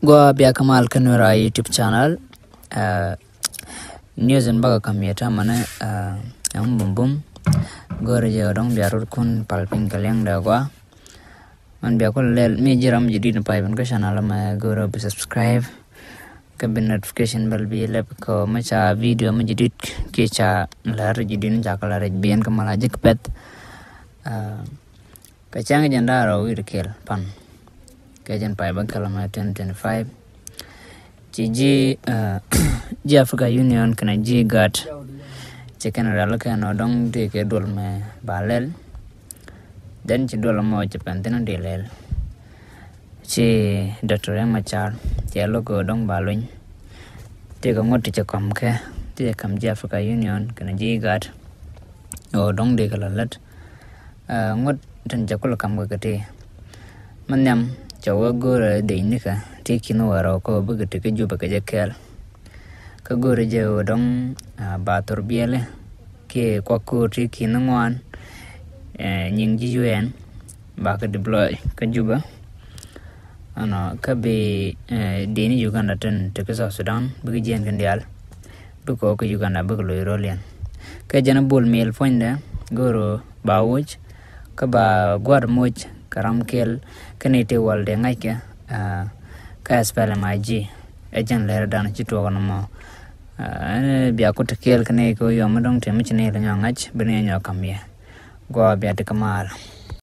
Gua biya Kamal Kanwera YouTube channel. News and baga kamiyata mana yang bum gore je dong biar kun palping kaliang dah gua. Man biya ko lel me jiram jadi nampai ban ko channel ma gore be subscribe ke notification bell bi lep ko macha video menjadi kecha lar jadi jakala rej bian Kamal aja kepet. Kacang janda rawi rekel pan. Kajan pai ban kalama 2025. Ji Africa Union kana ji gat chicken ralaka no dong de ke dol me balel dan ci dol mo ci pantena de lel ci docteur machar ci logo dong baluñ te ko ngoti ci kom ke te kam ji Africa Union kana ji gat o dong de kala lat ngot tan jakul kam ko te manam chawa gore de nika te kino waro ko bugete ke juba ke jakel ka gore je dong bator biele ke kwaku ti kinangwan nying ji UN ba ka deploy ka juba ana ka be deni Uganda ten te ka Sudan bugi jen kandial bu ko ka Uganda bu lo rolian ka jana bol mel fonda goro bawuj ka ba gwar moj karam kel kanete walde ngaike ka spela maji ejan lera dan ci to kono mo biya ko tekel kane ko yo madong temi chine la ngach bene nyo kamye go biya te Kamal